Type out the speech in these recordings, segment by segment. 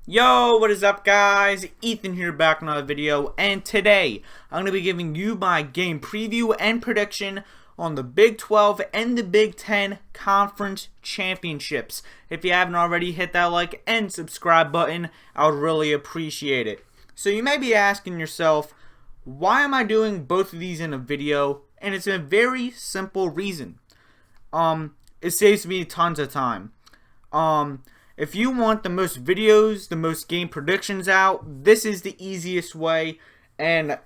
Yo, what is up guys? Ethan here back in another video, and today I'm going to be giving you my game preview and prediction on the Big 12 and the Big 10 Conference Championships. If you haven't already, hit that like and subscribe button. I would really appreciate it. So you may be asking yourself, why am I doing both of these in a video? And it's a very simple reason. It saves me tons of time. If you want the most videos, the most game predictions out, this is the easiest way. And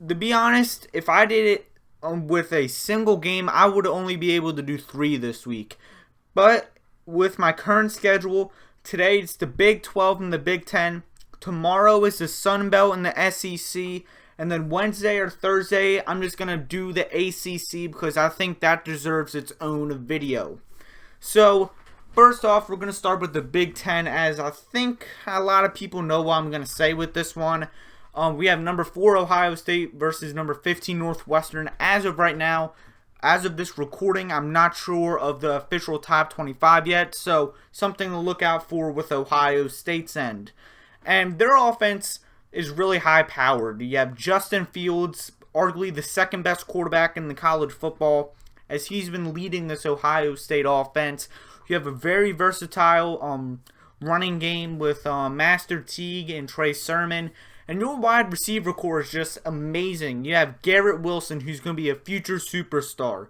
to be honest, if I did it with a single game, I would only be able to do 3 this week. But with my current schedule, today it's the Big 12 and the Big 10. Tomorrow is the Sun Belt and the SEC. And then Wednesday or Thursday, I'm just going to do the ACC because I think that deserves its own video. So first off, we're going to start with the Big 10, as I think a lot of people know what I'm going to say with this one. We have number 4 Ohio State versus number 15 Northwestern. As of right now, as of this recording, I'm not sure of the official top 25 yet, so something to look out for with Ohio State's end. And their offense is really high powered. You have Justin Fields, arguably the second best quarterback in the college football, as he's been leading this Ohio State offense. You have a very versatile running game with Master Teague and Trey Sermon. And your wide receiver core is just amazing. You have Garrett Wilson, who's going to be a future superstar.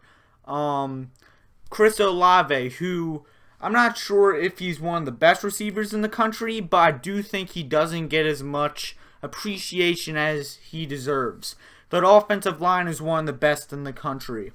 Chris Olave, who I'm not sure if he's one of the best receivers in the country, but I do think he doesn't get as much appreciation as he deserves. That offensive line is one of the best in the country.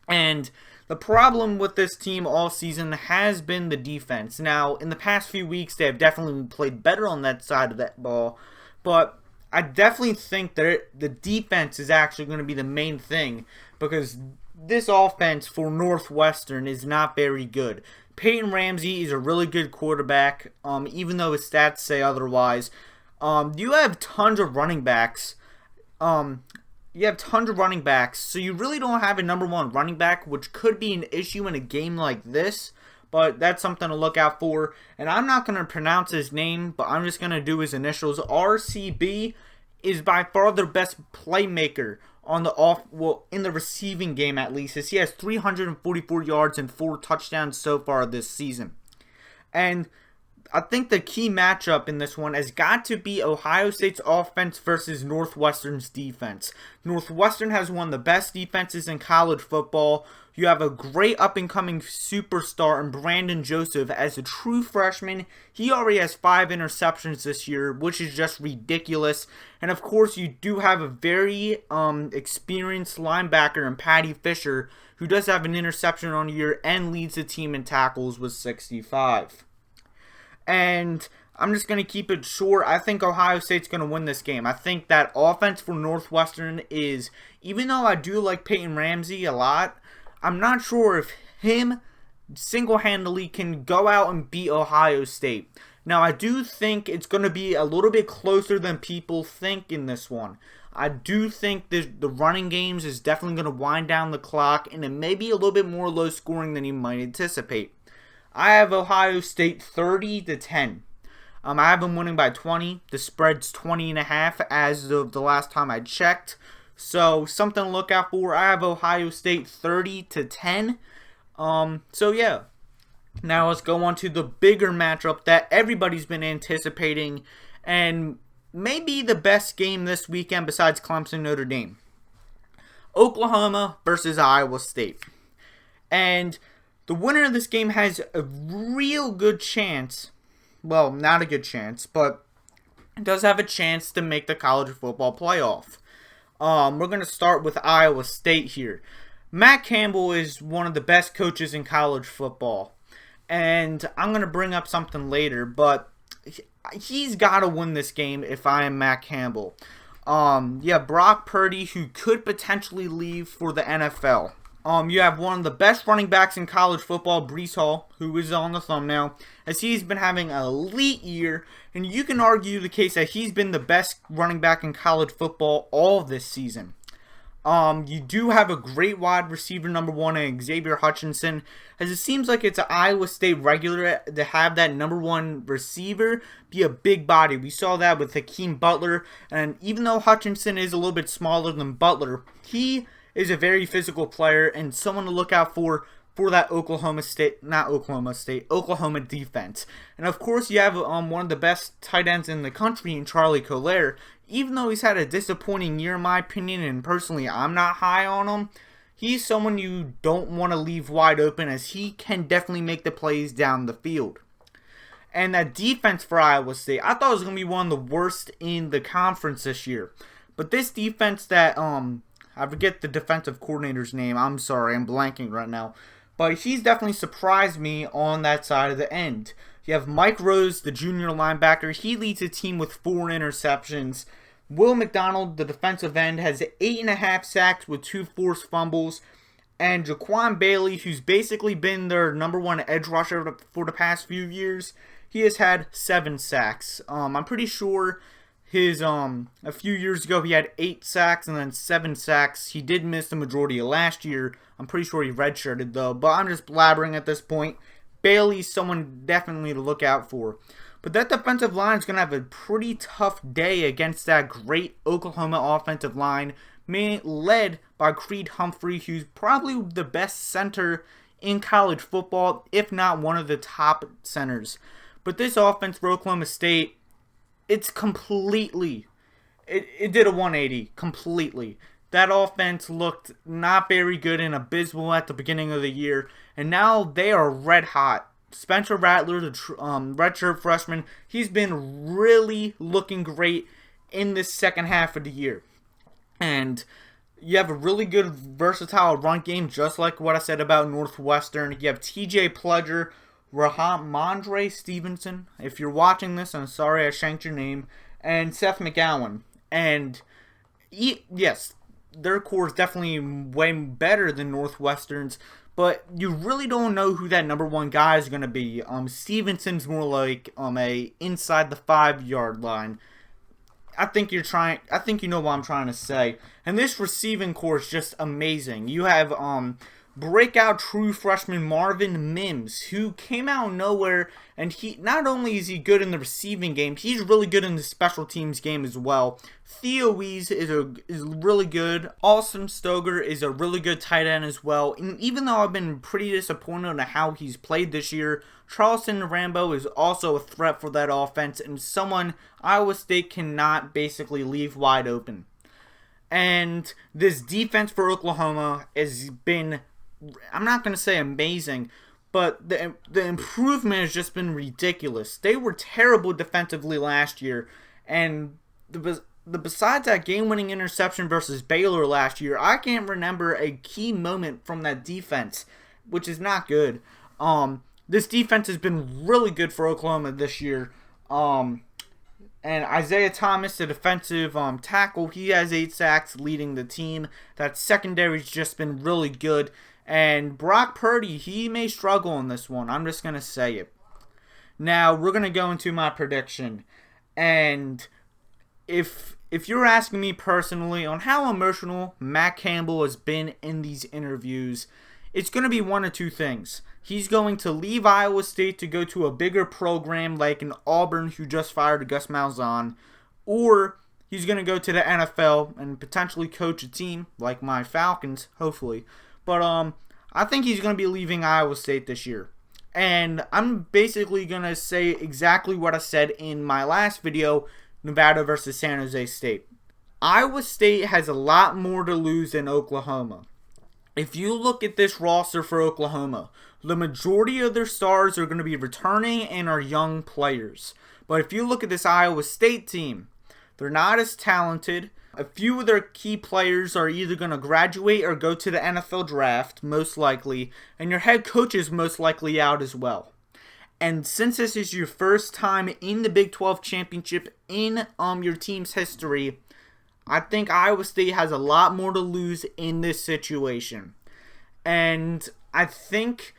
And the problem with this team all season has been the defense. Now, in the past few weeks, they have definitely played better on that side of that ball. But I definitely think that the defense is actually going to be the main thing, because this offense for Northwestern is not very good. Peyton Ramsey is a really good quarterback, even though his stats say otherwise. You have tons of running backs. So you really don't have a number 1 running back, which could be an issue in a game like this, but that's something to look out for. And I'm not going to pronounce his name, but I'm just going to do his initials. RCB is by far their best playmaker on the in the receiving game, at least, as he has 344 yards and 4 touchdowns so far this season. And I think the key matchup in this one has got to be Ohio State's offense versus Northwestern's defense. Northwestern has one of the best defenses in college football. You have a great up-and-coming superstar in Brandon Joseph as a true freshman. He already has 5 interceptions this year, which is just ridiculous. And of course, you do have a very experienced linebacker in Patty Fisher, who does have an interception on the year and leads the team in tackles with 65. And I'm just going to keep it short. I think Ohio State's going to win this game. I think that offense for Northwestern is, even though I do like Peyton Ramsey a lot, I'm not sure if him single-handedly can go out and beat Ohio State. Now, I do think it's going to be a little bit closer than people think in this one. I do think the running games is definitely going to wind down the clock, and it may be a little bit more low scoring than you might anticipate. I have Ohio State 30-10. I have them winning by 20. The spread's 20.5 as of the last time I checked. So something to look out for. I have Ohio State 30-10. So yeah. Now let's go on to the bigger matchup that everybody's been anticipating, and maybe the best game this weekend besides Clemson Notre Dame. Oklahoma versus Iowa State. And the winner of this game has a real good chance, well, not a good chance, but does have a chance to make the college football playoff. We're going to start with Iowa State here. Matt Campbell is one of the best coaches in college football. And I'm going to bring up something later, but he's got to win this game if I am Matt Campbell. Yeah, Brock Purdy, who could potentially leave for the NFL. You have one of the best running backs in college football, Breece Hall, who is on the thumbnail, as he's been having an elite year, and you can argue the case that he's been the best running back in college football all this season. You do have a great wide receiver number one in Xavier Hutchinson, as it seems like it's an Iowa State regular to have that number one receiver be a big body. We saw that with Hakeem Butler, and even though Hutchinson is a little bit smaller than Butler, he is a very physical player and someone to look out for that Oklahoma defense. And of course, you have one of the best tight ends in the country in Charlie Collier. Even though he's had a disappointing year in my opinion, and personally I'm not high on him, he's someone you don't want to leave wide open, as he can definitely make the plays down the field. And that defense for Iowa State, I thought it was going to be one of the worst in the conference this year. But this defense that, I forget the defensive coordinator's name, I'm sorry, I'm blanking right now. But he's definitely surprised me on that side of the end. You have Mike Rose, the junior linebacker. He leads the team with 4 interceptions. Will McDonald, the defensive end, has 8.5 sacks with 2 forced fumbles. And Jaquan Bailey, who's basically been their number one edge rusher for the past few years, he has had 7 sacks. I'm pretty sure a few years ago he had 8 sacks and then 7 sacks. He did miss the majority of last year. I'm pretty sure he redshirted though, but I'm just blabbering at this point. Bailey's someone definitely to look out for. But that defensive line is going to have a pretty tough day against that great Oklahoma offensive line, led by Creed Humphrey, who's probably the best center in college football, if not one of the top centers. But this offense for Oklahoma State, it's completely, it did a 180 completely. That offense looked not very good and abysmal at the beginning of the year, and now they are red hot. Spencer Rattler, the redshirt freshman, he's been really looking great in this second half of the year. And you have a really good versatile run game, just like what I said about Northwestern. You have TJ Pledger, Rahamondre Stevenson. If you're watching this, I'm sorry I shanked your name. And Seth McGowan. And yes, their core is definitely way better than Northwestern's, but you really don't know who that number one guy is going to be. Stevenson's more like a inside the 5-yard line. I think you know what I'm trying to say. And this receiving core is just amazing. You have breakout true freshman Marvin Mims, who came out of nowhere, and he not only is he good in the receiving game, he's really good in the special teams game as well. Theo Wees is really good. Austin Stoger is a really good tight end as well. And even though I've been pretty disappointed on how he's played this year, Charleston Rambo is also a threat for that offense and someone Iowa State cannot basically leave wide open. And this defense for Oklahoma has been, I'm not going to say amazing, but the improvement has just been ridiculous. They were terrible defensively last year, and besides that game-winning interception versus Baylor last year, I can't remember a key moment from that defense, which is not good. This defense has been really good for Oklahoma this year. And Isaiah Thomas, the defensive tackle, he has 8 sacks leading the team. That secondary's just been really good. And Brock Purdy, he may struggle in this one. I'm just going to say it. Now, we're going to go into my prediction. And if you're asking me personally on how emotional Matt Campbell has been in these interviews, it's going to be one of two things. He's going to leave Iowa State to go to a bigger program like an Auburn who just fired Gus Malzahn, or he's going to go to the NFL and potentially coach a team like my Falcons, hopefully. But I think he's going to be leaving Iowa State this year. And I'm basically going to say exactly what I said in my last video, Nevada versus San Jose State. Iowa State has a lot more to lose than Oklahoma. If you look at this roster for Oklahoma, the majority of their stars are going to be returning and are young players. But if you look at this Iowa State team, they're not as talented. A few of their key players are either going to graduate or go to the NFL draft, most likely, and your head coach is most likely out as well. And since this is your first time in the Big 12 championship in your team's history, I think Iowa State has a lot more to lose in this situation. And I think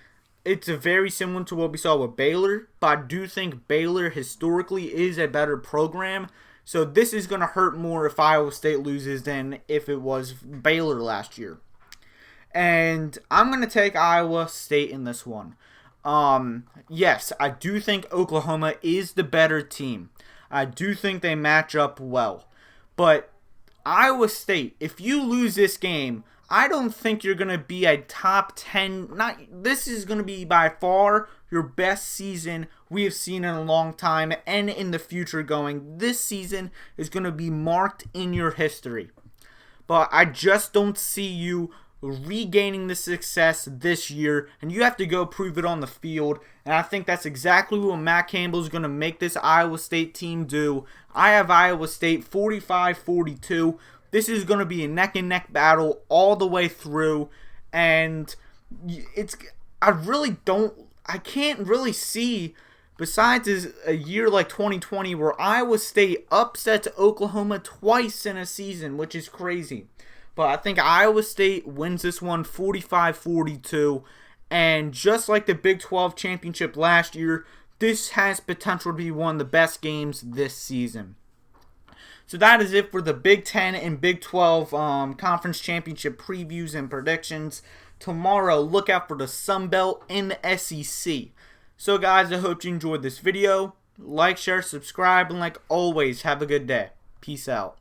it's a very similar to what we saw with Baylor, but I do think Baylor historically is a better program. So this is going to hurt more if Iowa State loses than if it was Baylor last year. And I'm going to take Iowa State in this one. Yes, I do think Oklahoma is the better team. I do think they match up well. But Iowa State, if you lose this game, I don't think you're going to be a top 10. This is going to be by far your best season we have seen in a long time and in the future going. This season is going to be marked in your history. But I just don't see you regaining the success this year, and you have to go prove it on the field. And I think that's exactly what Matt Campbell is going to make this Iowa State team do. I have Iowa State 45-42. This is going to be a neck-and-neck battle all the way through, and I can't really see, besides a year like 2020 where Iowa State upsets Oklahoma twice in a season, which is crazy. But I think Iowa State wins this one 45-42. And just like the Big 12 championship last year, this has potential to be one of the best games this season. So that is it for the Big 10 and Big 12 conference championship previews and predictions. Tomorrow, look out for the Sun Belt and the SEC. So guys, I hope you enjoyed this video. Like, share, subscribe, and like always, have a good day. Peace out.